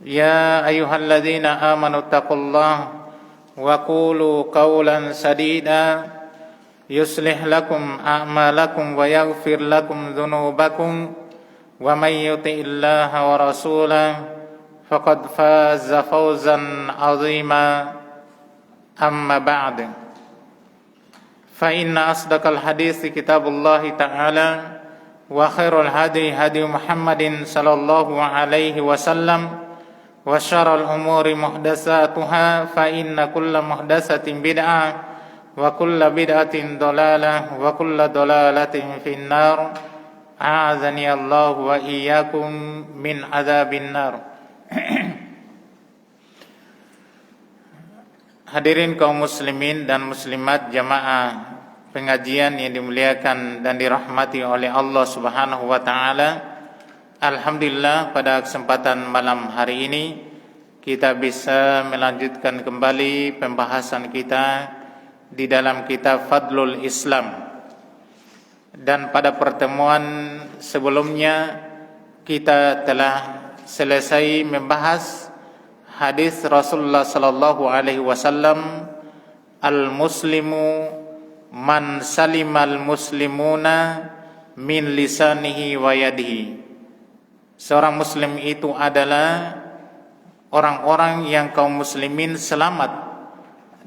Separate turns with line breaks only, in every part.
يا أيها الذين آمنوا اتقوا الله وقولوا قولا سديدا يصلح لكم أعمالكم ويغفر لكم ذنوبكم ومن يطع الله ورسوله فقد فاز فوزا عظيما أما بعد فإن أصدق الحديث كتاب الله تعالى وخير الهدي هدي محمد صلى الله عليه وسلم وشر الأمور محدثاتها فإن كل محدثة بدعة وكل بدعة ضلالة وكل ضلالة في النار أعاذني الله وإياكم من عذاب النار. Hadirin kaum muslimin dan muslimat jamaah pengajian yang dimuliakan dan dirahmati oleh Allah Subhanahu wa taala. Alhamdulillah pada kesempatan malam hari ini kita bisa melanjutkan kembali pembahasan kita di dalam kitab Fadlul Islam. Dan pada pertemuan sebelumnya kita telah selesai membahas hadis Rasulullah sallallahu alaihi wasallam, al-muslimu man salimal muslimuna min lisanihi wa yadihi. Seorang muslim itu adalah orang-orang yang kaum muslimin selamat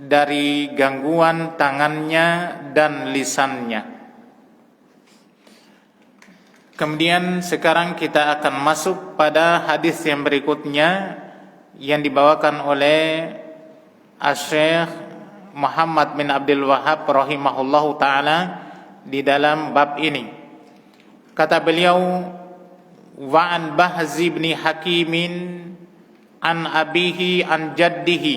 dari gangguan tangannya dan lisannya. Kemudian sekarang kita akan masuk pada hadis yang berikutnya yang dibawakan oleh Asy-Syaikh Muhammad bin Abdul Wahhab rahimahullahu taala di dalam bab ini. Kata beliau, wa an Bahz bin Hakim an abihi an jaddihi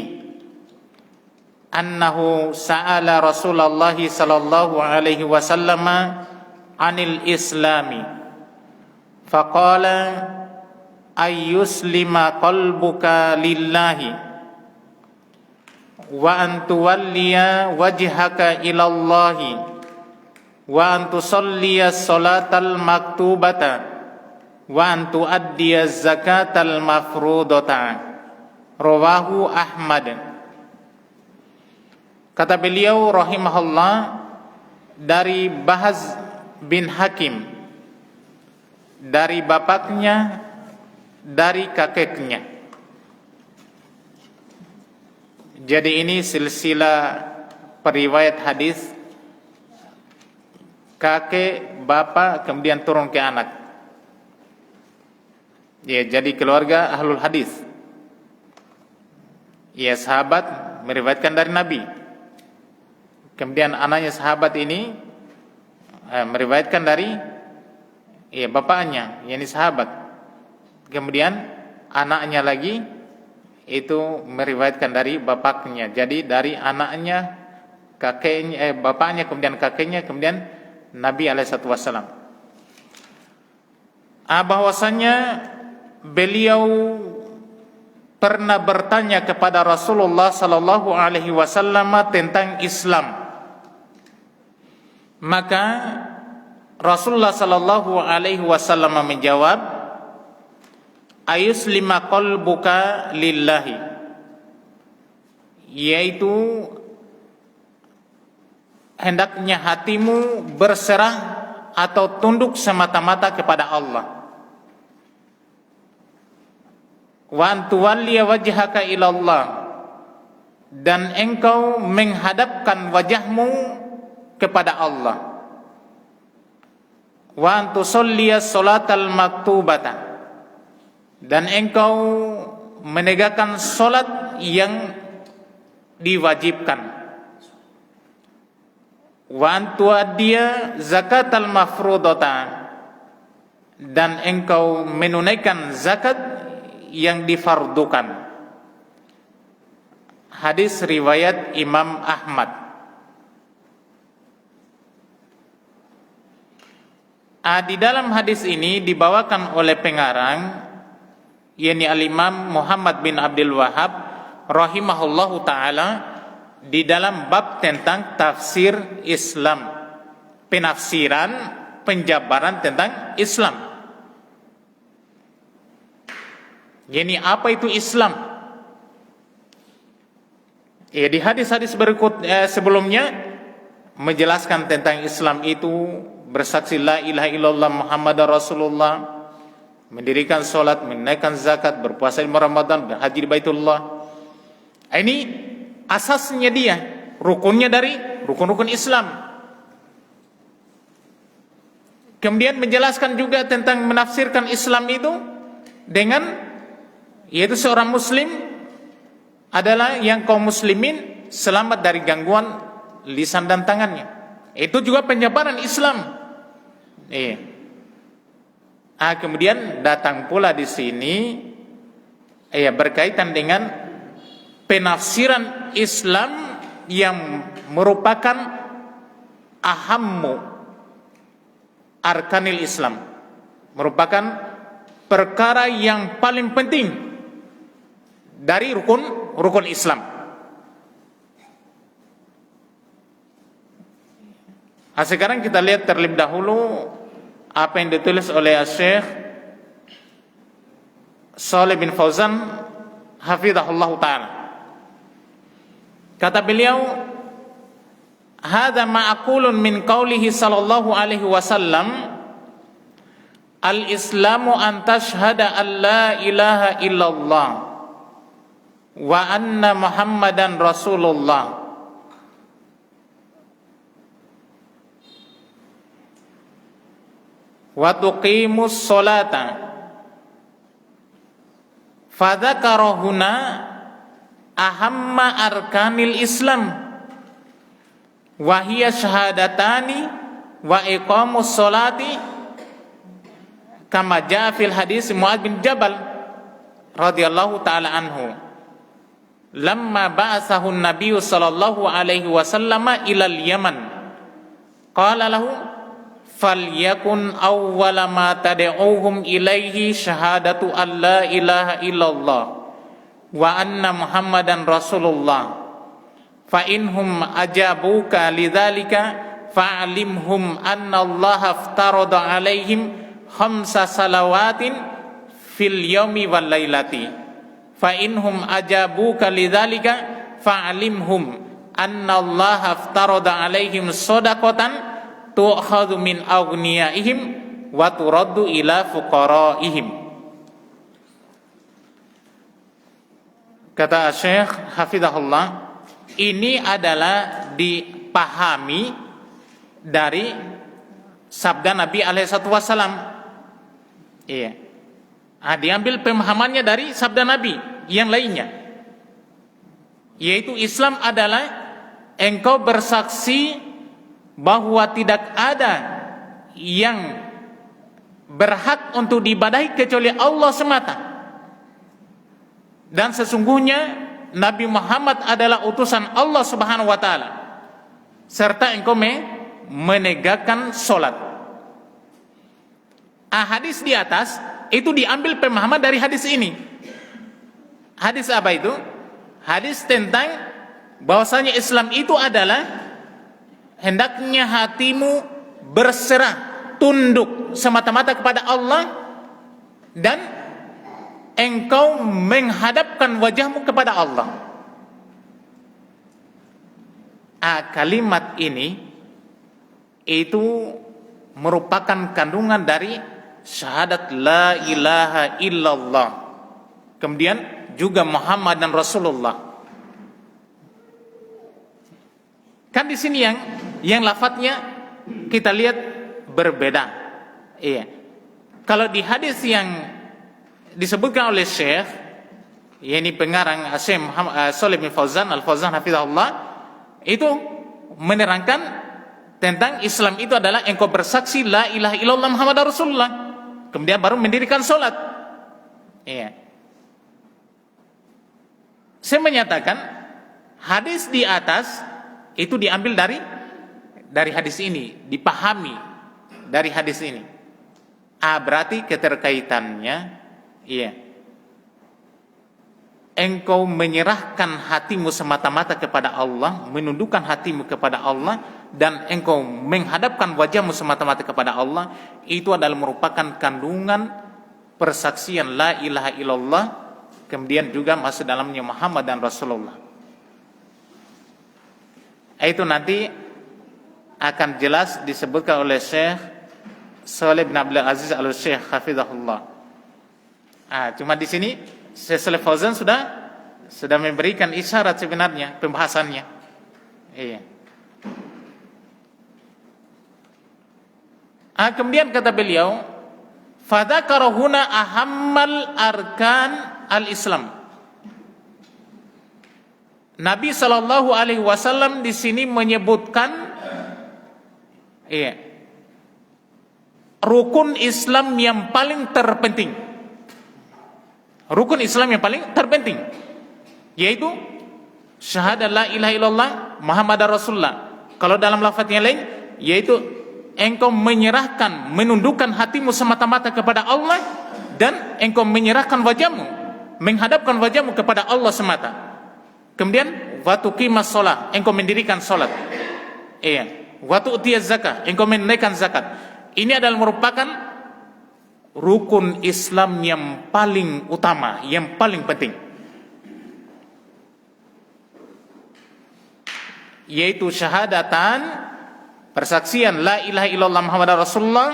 annahu sa'ala Rasulullah sallallahu alaihi wasallam anil islami faqala ayyuslima qalbuka lillahi wa an tuwalliya wajhaka ilallahi wa an tusalliya salatal maktubata wa an tuaddiya zakatal mafrudata. Rawahu Ahmad. Kata beliau rahimahullah dari Bahz bin Hakim, dari bapaknya, dari kakeknya. Jadi ini silsilah periwayat hadis, kakek, bapak, kemudian turun ke anak. Ya, jadi keluarga ahlul hadis. Ya, sahabat meriwayatkan dari Nabi. Kemudian anaknya sahabat ini meriwayatkan dari bapaknya, yakni sahabat. Kemudian anaknya lagi itu meriwayatkan dari bapaknya. Jadi dari anaknya, kakeknya, bapaknya, kemudian kakeknya, kemudian Nabi alaihissalatu wassalam. Bahwasanya beliau pernah bertanya kepada Rasulullah sallallahu alaihi wasallam tentang Islam. Maka Rasulullah sallallahu alaihi wasallam menjawab, ayuslima qalbuka lillahi, yaitu hendaknya hatimu berserah atau tunduk semata-mata kepada Allah. Wa antuwalliya wajhaka ilallah, dan engkau menghadapkan wajahmu kepada Allah. Wa antusalliya salatal maktubata, dan engkau menegakkan salat yang diwajibkan. Wa antuaddiya zakatal mafrudata, dan engkau menunaikan zakat yang difardukan. Hadis riwayat Imam Ahmad. Di dalam hadis ini dibawakan oleh pengarang, yakni Al-Imam Muhammad bin Abdul Wahhab rahimahullahu taala, di dalam bab tentang tafsir Islam, penafsiran, penjabaran tentang Islam. Yani apa itu Islam? Ya, di hadis-hadis berikut sebelumnya menjelaskan tentang Islam itu bersaksi la ilaha illallah Muhammadar Rasulullah, mendirikan salat, menunaikan zakat, berpuasa di Ramadan, berhaji di Baitullah. Ini asasnya dia, rukunnya dari rukun-rukun Islam. Kemudian menjelaskan juga tentang menafsirkan Islam itu dengan, yaitu seorang muslim adalah yang kaum muslimin selamat dari gangguan lisan dan tangannya. Itu juga penyebaran Islam. Kemudian datang pula di sini berkaitan dengan penafsiran Islam yang merupakan ahammu arkanil Islam, merupakan perkara yang paling penting dari rukun Islam. Sekarang kita lihat terlebih dahulu apa yang ditulis oleh Syekh Shalih bin Fauzan hafizahullah ta'ala. Kata beliau, hadza ma'qulun min qaulihi sallallahu alaihi wasallam, al-islamu an tashhada an la ilaha illallah wa anna muhammadan rasulullah wa tuqimus sholata. Fadzakara huna ahamma arkanil Islam wa hiya syahadatani wa iqamus sholati kama jaa fil hadis Mu'adz bin Jabal radhiyallahu taala anhu lamma ba'athahu an-nabiy sallallahu alaihi wasallam ila al-Yaman qala lahu falyakun awwala ma tad'uuhum ilaihi syahadatu an la ilaha illallah wa anna muhammadan rasulullah fa inhum ajabuka lidzalika fa'alimhum anna Allah aftarada alaihim khamsa salawatin fil yaumi wal lailati fa inhum ajabuka lidzalika fa'alimhum anna Allah aftarada alaihim shadaqatan tu'khadhu min aghniyaihim wa turaddu ila fuqaraihim. Kata Syekh hafizahullah, ini adalah dipahami dari sabda Nabi alaihissalatu wassalam. Diambil pemahamannya dari sabda Nabi yang lainnya, yaitu Islam adalah engkau bersaksi bahwa tidak ada yang berhak untuk diibadahi kecuali Allah semata, dan sesungguhnya Nabi Muhammad adalah utusan Allah Subhanahu wa taala, serta engkau menegakkan salat. Hadis di atas itu diambil pemahaman dari hadis ini. Hadis apa itu? Hadis tentang bahwasanya Islam itu adalah hendaknya hatimu berserah, tunduk semata-mata kepada Allah, dan engkau menghadapkan wajahmu kepada Allah. Kalimat ini itu merupakan kandungan dari syahadat la ilaha illallah, kemudian juga Muhammad dan Rasulullah. Kan di sini yang lafadznya kita lihat berbeda. Kalau di hadis yang disebutkan oleh Syekh, yakni pengarang Syekh Shalih bin Fauzan Al-Fauzan hafizahullah, itu menerangkan tentang Islam itu adalah engkau bersaksi la ilaha illallah Muhammad Rasulullah, kemudian baru mendirikan salat. Saya menyatakan hadis di atas itu diambil dari hadis ini, dipahami dari hadis ini. Berarti keterkaitannya, engkau menyerahkan hatimu semata-mata kepada Allah, menundukkan hatimu kepada Allah, dan engkau menghadapkan wajahmu semata-mata kepada Allah, itu adalah merupakan kandungan persaksian la ilaha illallah, kemudian juga masuk dalamnya Muhammad dan Rasulullah. Itu nanti akan jelas disebutkan oleh Syekh Shalih bin Abdul Aziz Al-Syekh hafizahullah. Cuma di sini Syekh Shalih Fauzan sudah memberikan isyarat sebenarnya pembahasannya. Iya. Kemudian kata beliau, fadzakara huna ahammal arkan al-Islam. Nabi sallallahu alaihi wasallam di sini menyebutkan rukun Islam yang paling terpenting. Rukun Islam yang paling terpenting yaitu syahadat la ilaha illallah Muhammadar Rasulullah. Kalau dalam lafaz yang lain yaitu engkau menyerahkan, menundukkan hatimu semata-mata kepada Allah, dan engkau menyerahkan wajahmu, menghadapkan wajahmu kepada Allah semata. Kemudian wa tuqimas shalah, engkau mendirikan salat. Wa tu'tiyaz zakah, engkau menunaikan zakat. Ini adalah merupakan rukun Islam yang paling utama, yang paling penting, yaitu syahadatan, persaksian la ilaha illallah Muhammadar Rasulullah,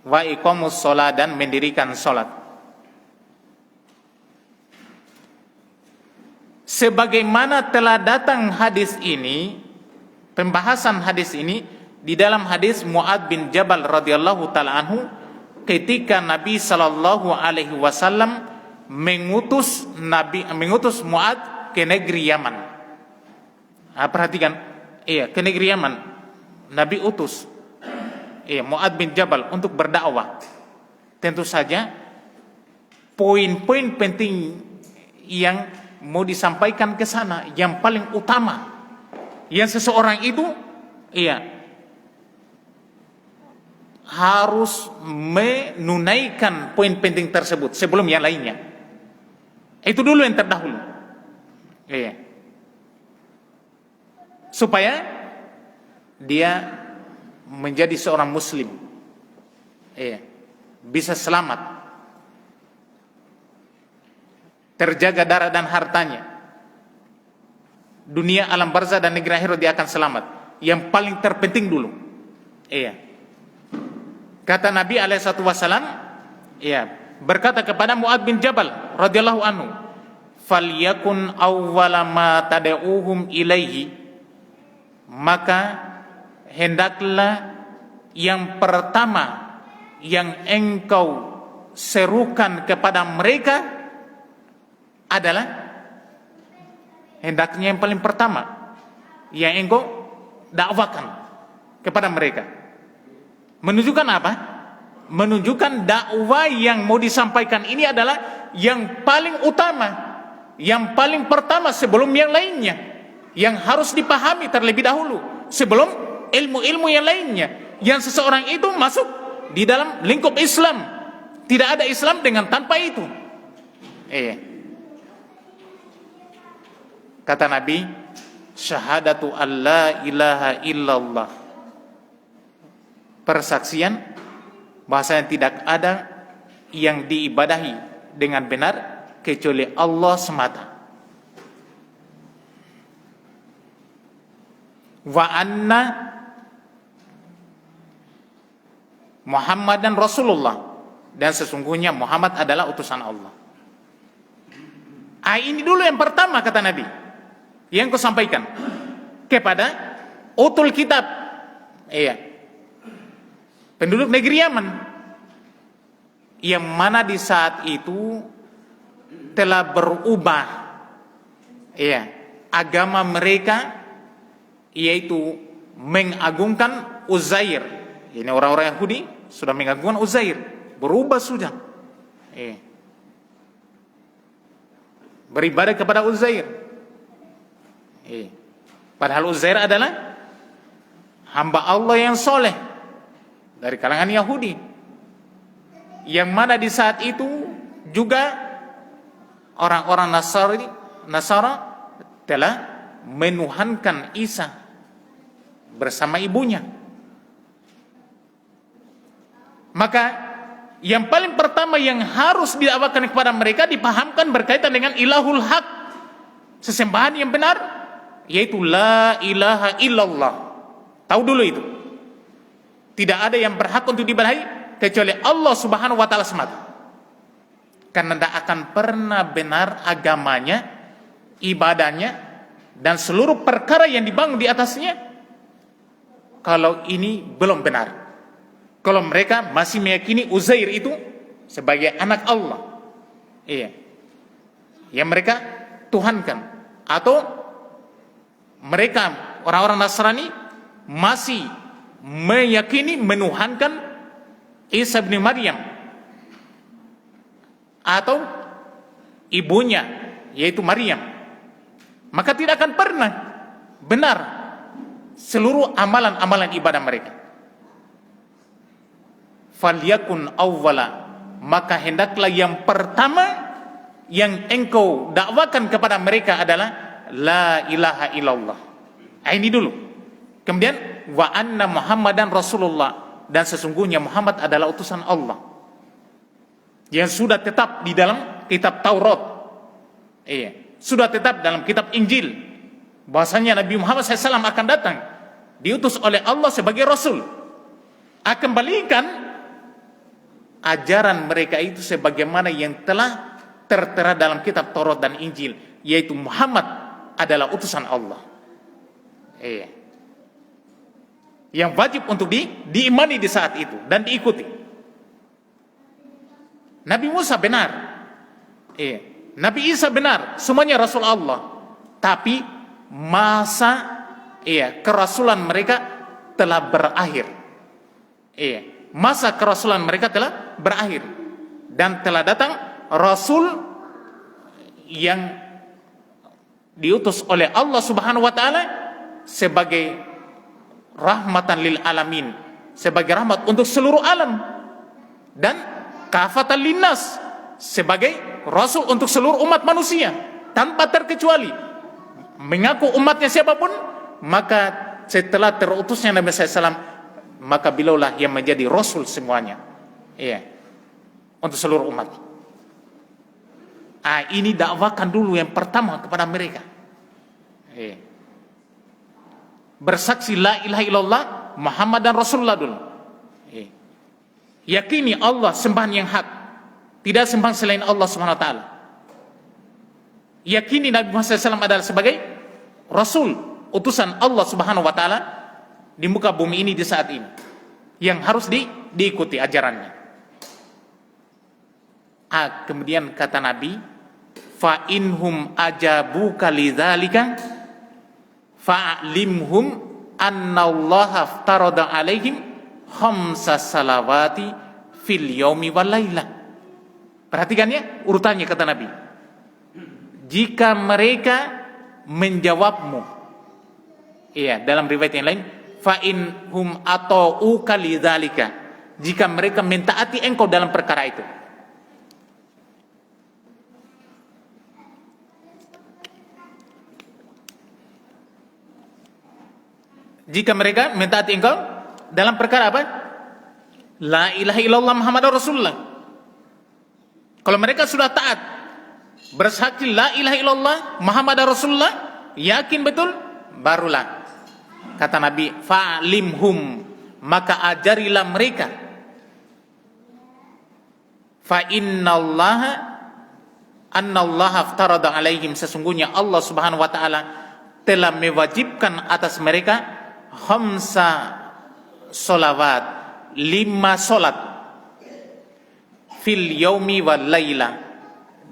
wa iqamus shalah, dan mendirikan salat. Sebagaimana telah datang hadis ini, pembahasan hadis ini di dalam hadis Mu'adz bin Jabal radhiyallahu taala anhu, ketika Nabi sallallahu alaihi wasallam mengutus Mu'adz ke negeri Yaman. Perhatikan, ke negeri Yaman Nabi utus Mu'adz bin Jabal untuk berdakwah. Tentu saja poin-poin penting yang mau disampaikan ke sana, yang paling utama, yang seseorang itu harus menunaikan poin penting tersebut sebelum yang lainnya. Itu dulu yang terdahulu. Supaya dia menjadi seorang muslim, bisa selamat, terjaga darah dan hartanya, dunia alam barzah dan negeri akhirat dia akan selamat. Yang paling terpenting dulu. Kata Nabi alaihissalatu wassalam, berkata kepada Mu'adz bin Jabal radhiyallahu anhu, falyakun awwala ma tad'uhum ilaihi, maka hendaklah yang pertama yang engkau serukan kepada mereka adalah, hendaknya yang paling pertama yang engkau dakwakan kepada mereka. Menunjukkan apa? Menunjukkan dakwah yang mau disampaikan ini adalah yang paling utama, yang paling pertama sebelum yang lainnya, yang harus dipahami terlebih dahulu sebelum ilmu-ilmu yang lainnya, yang seseorang itu masuk di dalam lingkup Islam. Tidak ada Islam dengan tanpa itu. Kata Nabi, syahadatu alla ilaha illallah, persaksian bahwasanya tidak ada yang diibadahi dengan benar kecuali Allah semata, wa anna Muhammad dan Rasulullah, dan sesungguhnya Muhammad adalah utusan Allah. Ini dulu yang pertama kata Nabi yang kau sampaikan kepada utul kitab, penduduk negeri Yaman, yang mana di saat itu telah berubah agama mereka, yaitu mengagungkan Uzair. Ini orang-orang Yahudi sudah mengagungkan Uzair, berubah sudah, beribadah kepada Uzair. Padahal Uzair adalah hamba Allah yang soleh dari kalangan Yahudi, yang mana di saat itu juga orang-orang Nasara telah menuhankan Isa bersama ibunya. Maka yang paling pertama yang harus didakwakan kepada mereka, dipahamkan berkaitan dengan ilahul haq, sesembahan yang benar, yaitu la ilaha illallah. Tahu dulu itu. Tidak ada yang berhak untuk diibadahi kecuali Allah Subhanahu wa taala semata. Karena tidak akan pernah benar agamanya, ibadahnya, dan seluruh perkara yang dibangun di atasnya kalau ini belum benar. Kalau mereka masih meyakini Uzair itu sebagai anak Allah, iya, yang mereka tuhankan, atau mereka orang-orang Nasrani masih meyakini menuhankan Isa bin Maryam atau ibunya yaitu Maryam, maka tidak akan pernah benar seluruh amalan-amalan ibadah mereka. Falyakun awwala, maka hendaklah yang pertama yang engkau dakwakan kepada mereka adalah la ilaha illallah. Ini dulu. Kemudian wa anna Muhammadan Rasulullah, dan sesungguhnya Muhammad adalah utusan Allah yang sudah tetap di dalam kitab Taurat. Iya, sudah tetap dalam kitab Injil bahwasanya Nabi Muhammad SAW akan datang diutus oleh Allah sebagai Rasul. Akan balikan ajaran mereka itu sebagaimana yang telah tertera dalam kitab Taurat dan Injil, yaitu Muhammad adalah utusan Allah. Iya. Yang wajib untuk diimani di saat itu dan diikuti. Nabi Musa benar. Iya. Nabi Isa benar, semuanya Rasul Allah. Tapi masa kerasulan mereka telah berakhir. Iya. Masa kerasulan mereka telah berakhir dan telah datang Rasul yang diutus oleh Allah Subhanahu wa taala sebagai rahmatan lil alamin, sebagai rahmat untuk seluruh alam, dan kafatan linnas, sebagai Rasul untuk seluruh umat manusia tanpa terkecuali. Mengaku umatnya siapapun, maka setelah terutusnya Nabi SAW, maka bilaulah yang menjadi Rasul semuanya, iya, untuk seluruh umat. Ini dakwakan dulu yang pertama kepada mereka, iya. Bersaksi la ilaha illallah Muhammad dan Rasulullah dulu, iya. Yakini Allah sembahan yang hak, tidak sembah selain Allah Subhanahu wa taala. Yakini Nabi Muhammad SAW adalah sebagai Rasul, utusan Allah Subhanahu wa taala di muka bumi ini di saat ini, yang harus diikuti ajarannya. Kemudian kata Nabi, fa inhum ajabuka lidzalika fa'limhum annallaha aftarada alaihim khamsa salawati fil yaumi wal lailah. Perhatikan ya urutannya, kata Nabi. Jika mereka menjawabmu, iya, dalam riwayat yang lain, fa in hum ata'uka lidzalika, jika mereka mentaati engkau dalam perkara itu. Jika mereka mentaati engkau dalam perkara apa? La ilaha illallah Muhammadur Rasulullah. Kalau mereka sudah taat, bersaksi la ilaha illallah Muhammadur Rasulullah, yakin betul, barulah kata Nabi, fa'limhum, maka ajarilah mereka. Fa innallaha annallaha aftarada alaihim, sesungguhnya Allah Subhanahu wa taala telah mewajibkan atas mereka khamsa sholawat, 5 solat, fil yaumi wal laila,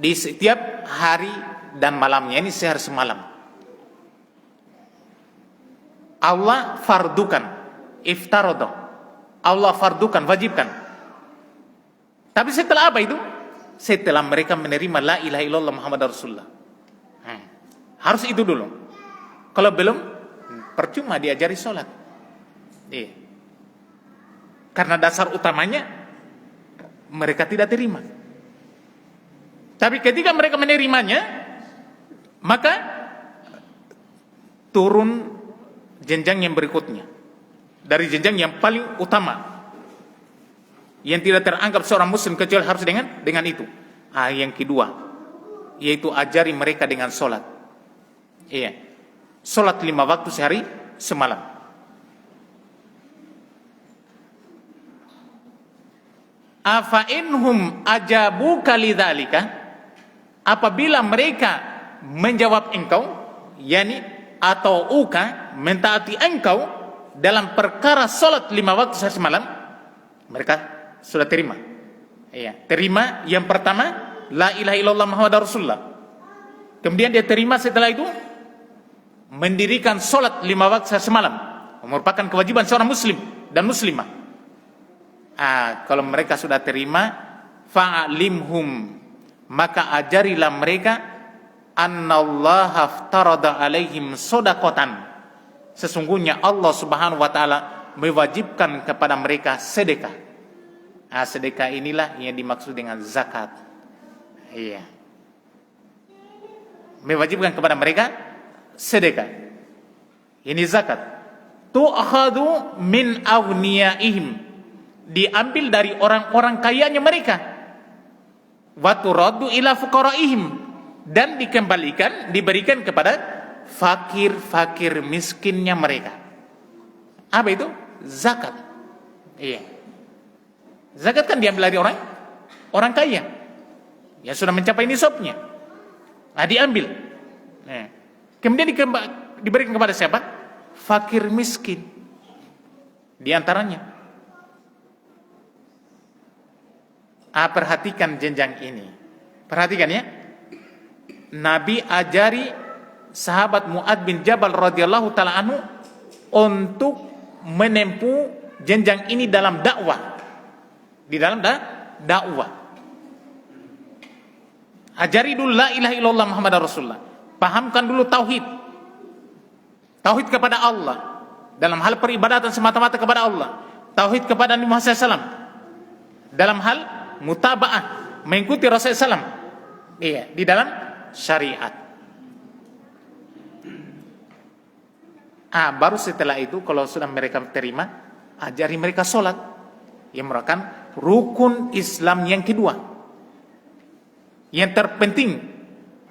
di setiap hari dan malamnya, ini sehari semalam. Allah fardukan, iftarodo, Allah fardukan, wajibkan. Tapi setelah apa itu? Setelah mereka menerima la ilaha illallah Muhammad Rasulullah. Harus itu dulu. Kalau belum, percuma diajari sholat. Iya. Karena dasar utamanya mereka tidak terima. Tapi ketika mereka menerimanya, maka turun jenjang yang berikutnya, dari jenjang yang paling utama, yang tidak teranggap seorang muslim kecuali harus dengan itu. Yang kedua, yaitu ajari mereka dengan solat. Solat 5 waktu sehari semalam. Afa inhum ajabu kalidzalika, apabila mereka menjawab engkau, yani atau uka mentaati engkau dalam perkara solat 5 waktu sehari semalam, mereka sudah terima. Terima yang pertama, la ilaha illallah Muhammadar Rasulullah. Kemudian dia terima setelah itu mendirikan solat 5 waktu sehari semalam, merupakan kewajiban seorang muslim dan muslimah. Kalau mereka sudah terima, fa'alimhum, maka ajarilah mereka, annallaha aftarada alaihim sodakotan, sesungguhnya Allah subhanahu wa ta'ala mewajibkan kepada mereka sedekah. Sedekah inilah yang dimaksud dengan zakat. Mewajibkan kepada mereka sedekah. Ini zakat. Tu'khadu min aghniyaihim, diambil dari orang-orang kayanya mereka. Wa turaddu ila fuqaraihim, dan diberikan kepada fakir-fakir miskinnya mereka. Apa itu? Zakat. Zakat kan diambil dari orang kaya yang sudah mencapai nisabnya. Diambil. Kemudian diberikan kepada siapa? Fakir miskin. Di antaranya. Perhatikan jenjang ini. Perhatikan ya. Nabi ajari sahabat Mu'ad bin Jabal radhiyallahu ta'ala anhu untuk menempuh jenjang ini dalam dakwah. Di dalam dakwah. Ajari dulu la ilaha illallah Muhammadar Rasulullah. Pahamkan dulu tauhid. Tauhid kepada Allah dalam hal peribadatan semata-mata kepada Allah. Tauhid kepada Nabi Muhammad SAW dalam hal mutaba'ah, mengikuti Rasulullah SAW di dalam syariat. Baru setelah itu kalau sudah mereka terima, ajari mereka solat, yang merupakan rukun Islam yang kedua, yang terpenting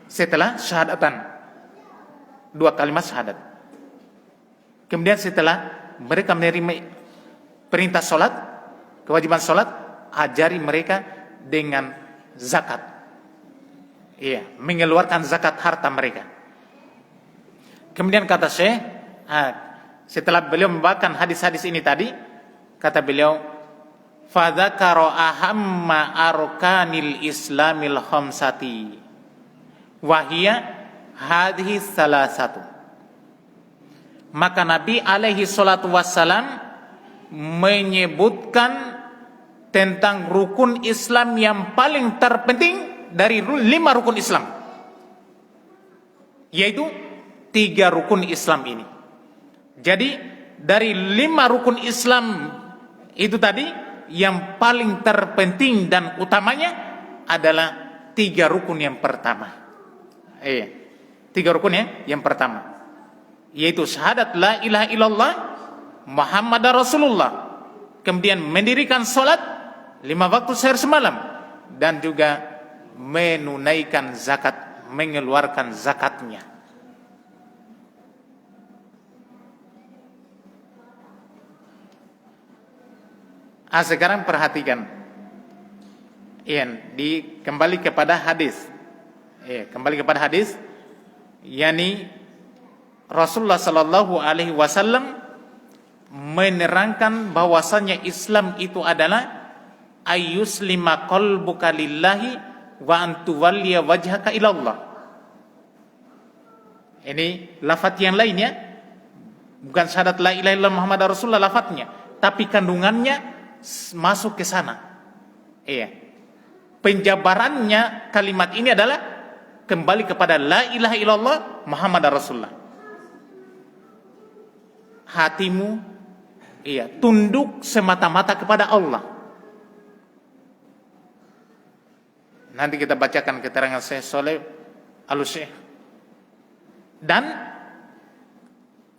setelah syahadatan, 2 kalimat syahadat. Kemudian setelah mereka menerima perintah solat, kewajiban solat, ajari mereka dengan zakat. Mengeluarkan zakat harta mereka. Kemudian kata Syekh, setelah beliau membawakan hadis-hadis ini tadi, kata beliau, fadzakara ahamma arkanil islamil khamsati wa hiya hadhihi salasatu. Maka Nabi alaihi salatu wassalam menyebutkan tentang rukun Islam yang paling terpenting dari 5 rukun Islam, yaitu 3 rukun Islam ini. Jadi dari 5 rukun Islam itu tadi, yang paling terpenting dan utamanya adalah 3 rukun yang pertama. 3 rukun yang pertama, yaitu syahadat la ilaha illallah Muhammadar Rasulullah, kemudian mendirikan salat 5 waktu sehari semalam, dan juga menunaikan zakat, mengeluarkan zakatnya. Sekarang perhatikan, kembali kepada hadis, yakni Rasulullah Sallallahu Alaihi Wasallam menerangkan bahwasanya Islam itu adalah ayyuslima qalbuka lillahi wa antuwalliya wajhaka ilallah. Ini lafaz yang lainnya, bukan syahadat la ilaha illallah Muhammadar Rasulullah lafaznya, tapi kandungannya masuk ke sana. Penjabarannya kalimat ini adalah kembali kepada la ilaha illallah Muhammadar Rasulullah. Hatimu tunduk semata-mata kepada Allah. Nanti kita bacakan keterangan Syekh Shalih Al-Syekh. Dan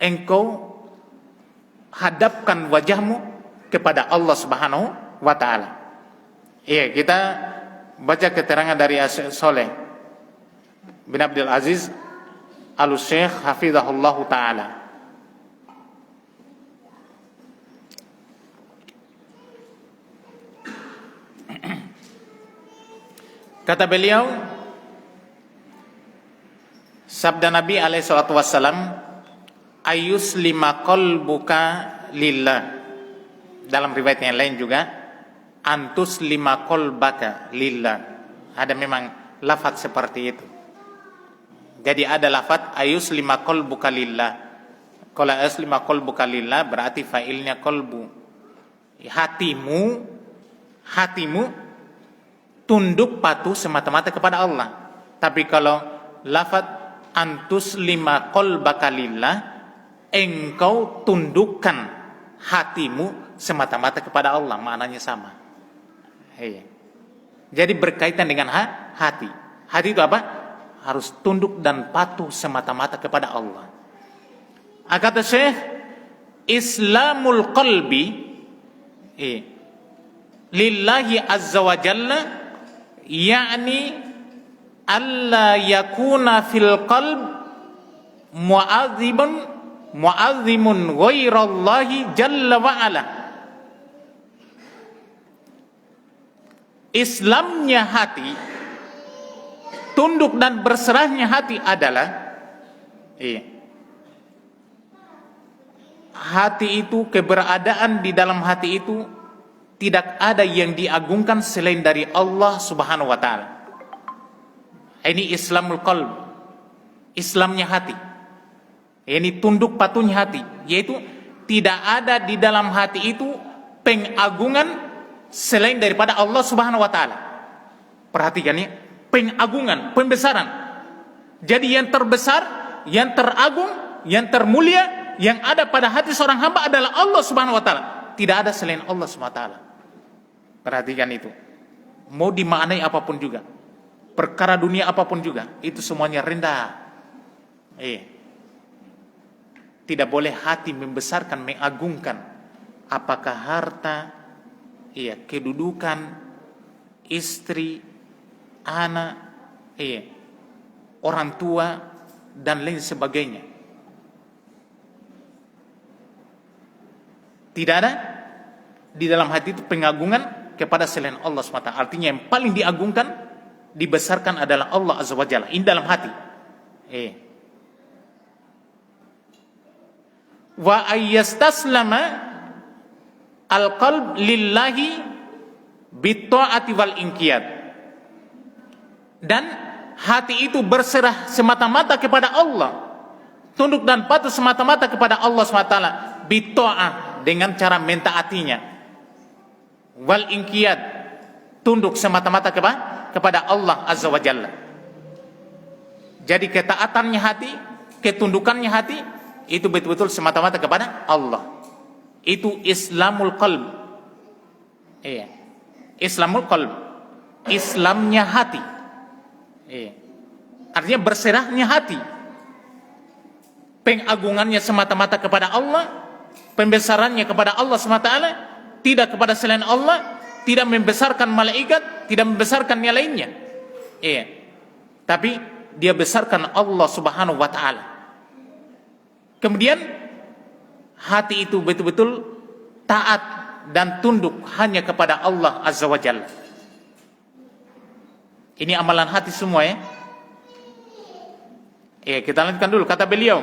engkau hadapkan wajahmu kepada Allah Subhanahu wa ta'ala. Iya, kita baca keterangan dari Syekh Saleh bin Abdul Aziz Al-Syekh hafizahullah taala. Kata beliau, sabda Nabi alaihi salatu wassalam, ayuslima qalbuka lillah. Dalam riwayat yang lain juga, antuslima qalbaka lillah. Ada memang lafaz seperti itu. Jadi ada lafaz ayuslima qalbuka lillah. Kalau ayuslima qalbuka lillah berarti fa'ilnya qalbu. Hatimu tunduk patuh semata-mata kepada Allah. Tapi kalau lafaz antuslima qalbaka lillah, engkau tundukkan hatimu semata-mata kepada Allah, maknanya sama. Jadi berkaitan dengan hati. Hati itu apa? Harus tunduk dan patuh semata-mata kepada Allah. Kata Syekh, Islamul qalbi lillahi azza wa jalla, yakni alla yakuna fil qalb mu'azzimun ghairallahi jalla wa ala. Islamnya hati, tunduk dan berserahnya hati adalah hati itu, keberadaan di dalam hati itu tidak ada yang diagungkan selain dari Allah Subhanahu wa taala. Ini Islamul qalb, Islamnya hati. Ini tunduk patuhnya hati, yaitu tidak ada di dalam hati itu pengagungan selain daripada Allah Subhanahu wa taala. Perhatikan ya, pengagungan, pembesaran. Jadi yang terbesar, yang teragung, yang termulia yang ada pada hati seorang hamba adalah Allah Subhanahu wa taala. Tidak ada selain Allah Subhanahu wa taala. Perhatikan itu. Mau dimaknai apapun juga, perkara dunia apapun juga, itu semuanya rendah. Tidak boleh hati membesarkan, mengagungkan apakah harta, kedudukan, istri, anak, orang tua dan lain sebagainya. Tidak ada di dalam hati itu pengagungan kepada selain Allah SWT. Artinya yang paling diagungkan, dibesarkan adalah Allah Azza wa Jalla. Ini dalam hati. Wa ayyastaslama al-qalb lillahi bitta'ati wal inqiyad. Dan hati itu berserah semata-mata kepada Allah, tunduk dan patuh semata-mata kepada Allah SWT, bitta'ah, dengan cara mentaatinya, wal inqiyad, tunduk semata-mata kepada Allah Azza wa Jalla. Jadi ketaatannya hati, ketundukannya hati itu betul-betul semata-mata kepada Allah. Itu Islamul qalb. Islamul qalb, Islamnya hati. Artinya berserahnya hati, pengagungannya semata-mata kepada Allah, pembesarannya kepada Allah SWT, tidak kepada selain Allah, tidak membesarkan malaikat, tidak membesarkan yang lainnya. Tapi dia besarkan Allah Subhanahu wa taala. Kemudian hati itu betul-betul taat dan tunduk hanya kepada Allah Azza wa Jalla. Ini amalan hati semua ya. Kita lanjutkan dulu kata beliau,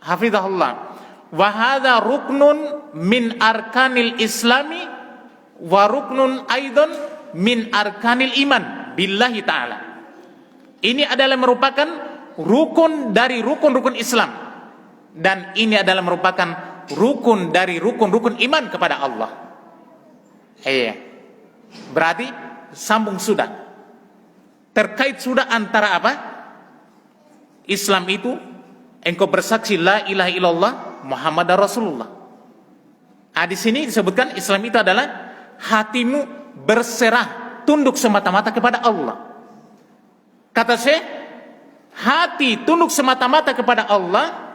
hafizahullah. Wa hadza ruknun min arkanil islami wa ruknun aidan min arkanil iman billahi ta'ala. Ini adalah merupakan rukun dari rukun-rukun Islam, dan ini adalah merupakan rukun dari rukun-rukun iman kepada Allah. Berarti sambung sudah, terkait sudah antara apa? Islam itu engkau bersaksi la ilaha illallah Muhammad Rasulullah. Di sini disebutkan Islam itu adalah hatimu berserah, tunduk semata-mata kepada Allah. Kata Syekh, hati tunduk semata-mata kepada Allah,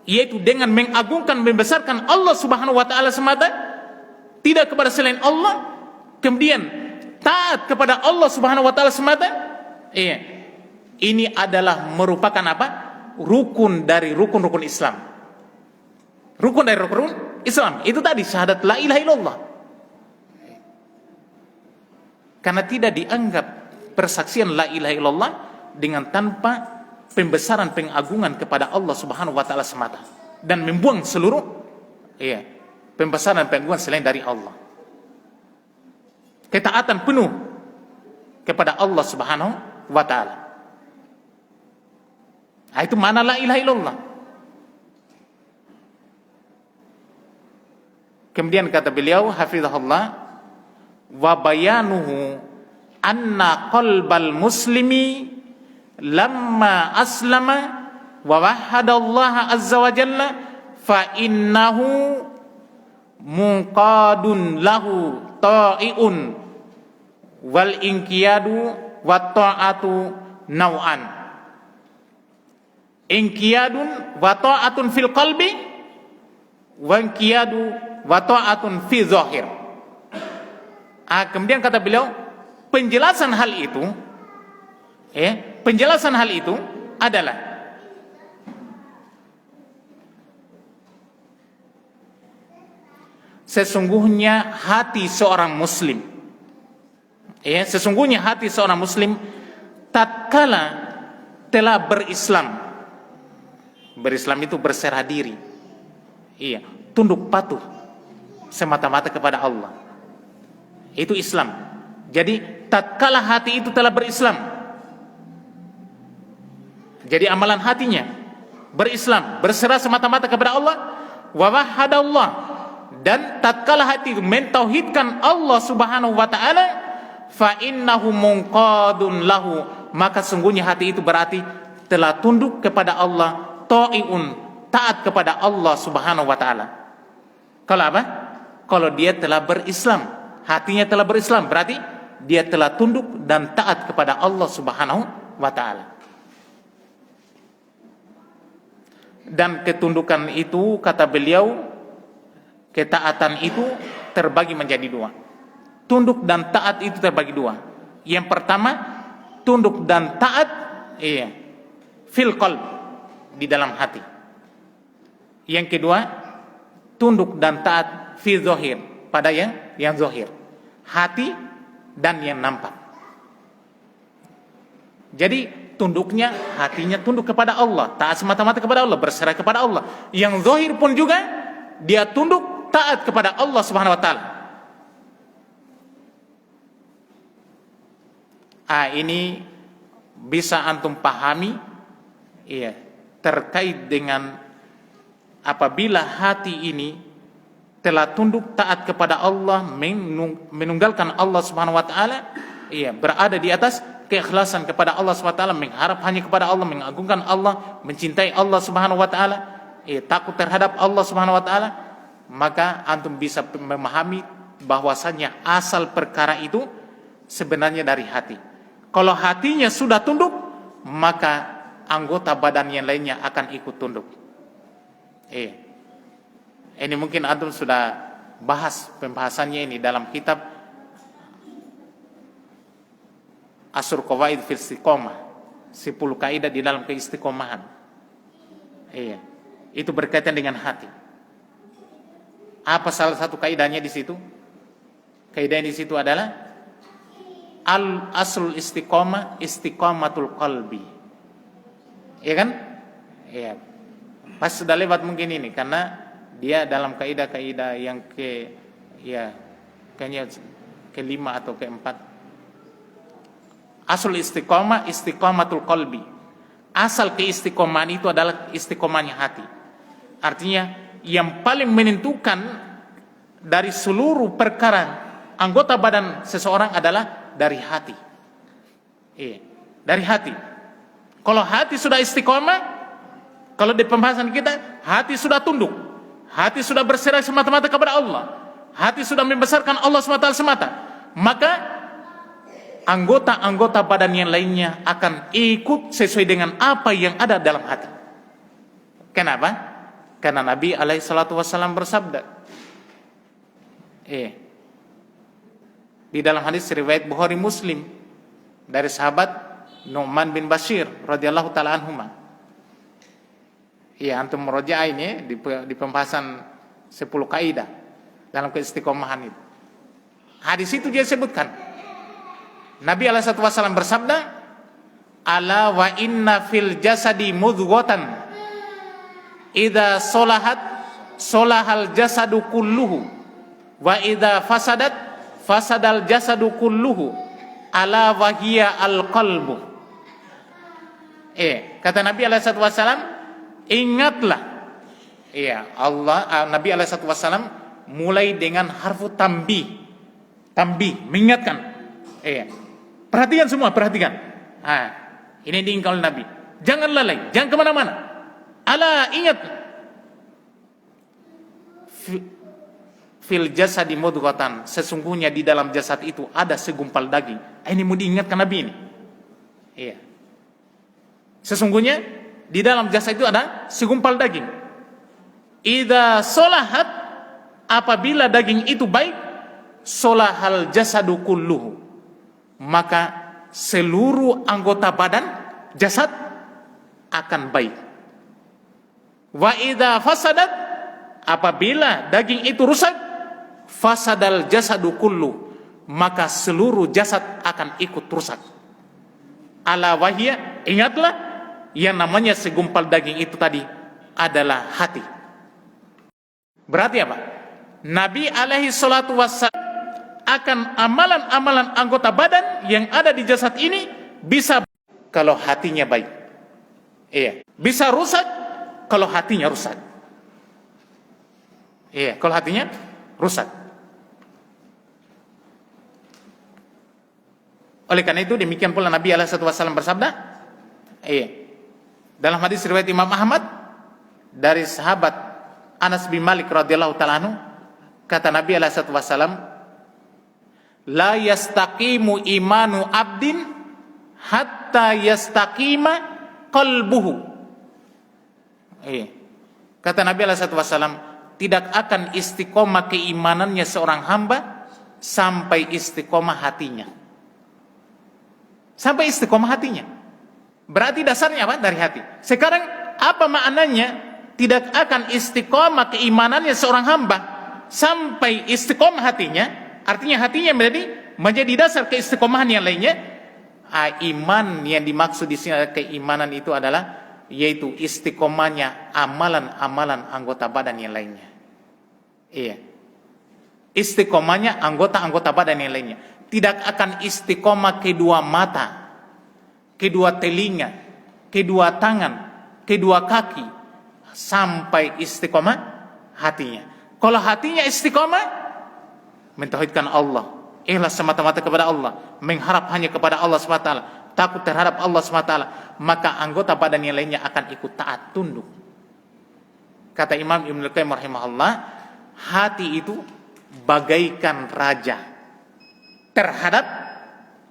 yaitu dengan mengagungkan, membesarkan Allah Subhanahu wa taala semata, tidak kepada selain Allah. Kemudian taat kepada Allah Subhanahu wa taala semata, iya, ini adalah merupakan apa? Rukun dari rukun-rukun Islam. Rukun dari rukun Islam itu tadi syahadat la ilaha illallah. Karena tidak dianggap persaksian la ilaha illallah dengan tanpa pembesaran pengagungan kepada Allah Subhanahu wa taala semata dan membuang seluruh pembesaran pengagungan selain dari Allah. Ketaatan penuh kepada Allah Subhanahu wa taala. Nah, itu mana la ilaha illallah. Kemudian kata beliau hafizahullah, wa bayanuhu anna qalbal muslimi lamma aslama wa wahhadallaha azza wa jalla fa innahu munqadun lahu ta'iun wal inqiyadu wa ta'atu nau'an. Inqiyadun wa ta'atun fil qalbi wa inqiyadu wa ta'atun fi zahir. Kemudian kata beliau, penjelasan hal itu adalah sesungguhnya hati seorang muslim, sesungguhnya hati seorang muslim tatkala telah berislam itu berserah diri, tunduk patuh semata-mata kepada Allah, itu Islam. Jadi tatkala hati itu telah berislam, jadi amalan hatinya berislam, berserah semata-mata kepada Allah, wa wahhadallah, dan tatkala hati itu mentauhidkan Allah Subhanahu wa taala, fa innahu munqadun lahu, maka sungguhnya hati itu berarti telah tunduk kepada Allah, ta'iun, taat kepada Allah Subhanahu wa taala. Kalau apa? Kalau dia telah berislam, hatinya telah berislam, berarti dia telah tunduk dan taat kepada Allah Subhanahu wa taala. Dan ketundukan itu, kata beliau, ketaatan itu terbagi menjadi dua. Tunduk dan taat itu terbagi dua. Yang pertama, tunduk dan taat fil qalb, di dalam hati. Yang kedua, tunduk dan taat fi zahir, pada yang zahir, hati dan yang nampak. Jadi tunduknya, hatinya tunduk kepada Allah, taat semata-mata kepada Allah, berserah kepada Allah. Yang zahir pun juga dia tunduk, taat kepada Allah Subhanahu wa taala. Ini bisa antum pahami terkait dengan apabila hati ini telah tunduk taat kepada Allah, menunggalkan Allah Subhanahu wa taala, berada di atas keikhlasan kepada Allah Subhanahu wa taala, mengharap hanya kepada Allah, mengagungkan Allah, mencintai Allah Subhanahu wa taala, takut terhadap Allah Subhanahu wa taala, maka antum bisa memahami bahwasanya asal perkara itu sebenarnya dari hati. Kalau hatinya sudah tunduk, maka anggota badan yang lainnya akan ikut tunduk. Ini mungkin antum sudah bahas pembahasannya ini dalam kitab Asr Qawaid fil Istiqomah, 10 kaidah di dalam keistiqomahan. Itu berkaitan dengan hati. Apa salah satu kaidahnya di situ? Kaidahnya di situ adalah al aslul istiqomah istiqomatul qalbi. Iya kan? Iya. Pas sudah lewat mungkin ini, karena dia dalam kaidah-kaidah yang kayaknya kelima atau keempat. Asul istiqomah istiqomatul qalbi. Asal keistiqomahan itu adalah istiqomahnya hati. Artinya yang paling menentukan dari seluruh perkara anggota badan seseorang adalah dari hati. Dari hati. Kalau hati sudah istiqomah, kalau di pembahasan kita, hati sudah tunduk, hati sudah berserah semata-mata kepada Allah, hati sudah membesarkan Allah semata semata, maka anggota-anggota badan yang lainnya akan ikut sesuai dengan apa yang ada dalam hati. Kenapa? Karena Nabi alaihissalatu wassalam bersabda, Di dalam hadis riwayat Bukhari Muslim dari sahabat Nu'man bin Bashir radhiyallahu taala anhuma. Iya, antum murojaah ini di pembahasan 10 kaidah dalam keistiqomahan itu. Hadis itu dia sebutkan. Nabi alaihi wasallam bersabda, "Ala wa inna fil jasadi mudghatan idza salahat salahal jasadu kulluhu wa idza fasadat fasadal jasadu kulluhu ala wa hiya al qalbu." Kata Nabi alaihi wasallam, ingatlah. Nabi alaihi wasallam mulai dengan harfu tanbih, mengingatkan. Perhatikan semua, perhatikan. Ini diingat oleh Nabi. Jangan lalai, jangan kemana-mana. Ala, ingat. Fil jasadi mudghatan, sesungguhnya di dalam jasad itu ada segumpal daging. Ini mau diingatkan Nabi ini. Sesungguhnya di dalam jasad itu ada segumpal daging. Idza salahat, apabila daging itu baik, solahal jasadu kulluhu, maka seluruh anggota badan jasad akan baik. Wa idza fasadat, apabila daging itu rusak, fasadal jasadu kullu, maka seluruh jasad akan ikut rusak. Ala wahia, ingatlah, yang namanya segumpal daging itu tadi adalah hati. Berarti apa? Nabi alaihi salatu wassalam akan amalan-amalan anggota badan yang ada di jasad ini bisa kalau hatinya baik. Bisa rusak kalau hatinya rusak. Kalau hatinya rusak. Oleh karena itu demikian pula Nabi alaihi wasallam bersabda, dalam hadis riwayat Imam Ahmad dari sahabat Anas bin Malik radhiyallahu taala anhu, kata Nabi alaihi wasallam, la yastaqimu imanu abdin hatta yastaqima qalbuhu. Kata Nabi alaihi wasallam, tidak akan istiqomah keimanannya seorang hamba sampai istiqomah hatinya. Sampai istiqomah hatinya. Berarti dasarnya apa? Dari hati. Sekarang apa maknanya tidak akan istiqomah keimanannya seorang hamba sampai istiqomah hatinya? Artinya hatinya menjadi dasar keistiqomahan yang lainnya. Iman yang dimaksud di sini keimanan itu adalah yaitu istiqomahnya amalan-amalan anggota badan yang lainnya. Istiqomahnya anggota-anggota badan yang lainnya. Tidak akan istiqomah kedua mata, kedua telinga, kedua tangan, kedua kaki sampai istiqomah hatinya. Kalau hatinya istiqomah, mentauhidkan Allah, ikhlas semata-mata kepada Allah, mengharap hanya kepada Allah SWT, takut terhadap Allah SWT, maka anggota badan yang lainnya akan ikut taat tunduk. Kata Imam Ibnu Qayyim rahimahullah, hati itu bagaikan raja terhadap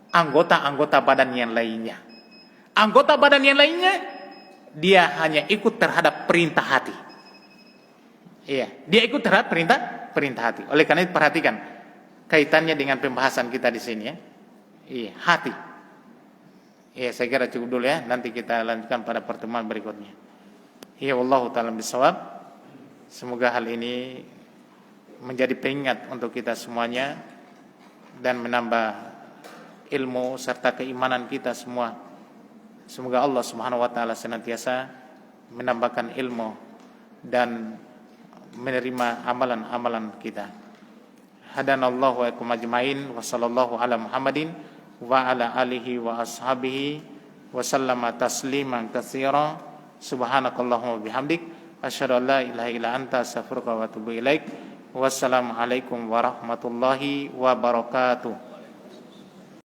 anggota-anggota badan yang lainnya. Anggota badan yang lainnya dia hanya ikut terhadap perintah hati. Dia ikut terhadap perintah hati. Oleh karena itu perhatikan kaitannya dengan pembahasan kita di sini ya. Hati. Saya kira cukup dulu ya. Nanti kita lanjutkan pada pertemuan berikutnya. Wallahu ta'ala bishawab. Semoga hal ini menjadi pengingat untuk kita semuanya dan menambah ilmu serta keimanan kita semua. Semoga Allah Subhanahu wa taala senantiasa menambahkan ilmu dan menerima amalan-amalan kita. Hadanallahu wa ikum ajmain wa sallallahu ala Muhammadin wa ala alihi wa ashabihi wa sallama tasliman katsira. Subhanakallahumma bihamdik asyhadu an la ilaha illa anta astaghfiruka wa atubu ilaik. Wassalamu alaikum warahmatullahi wabarakatuh.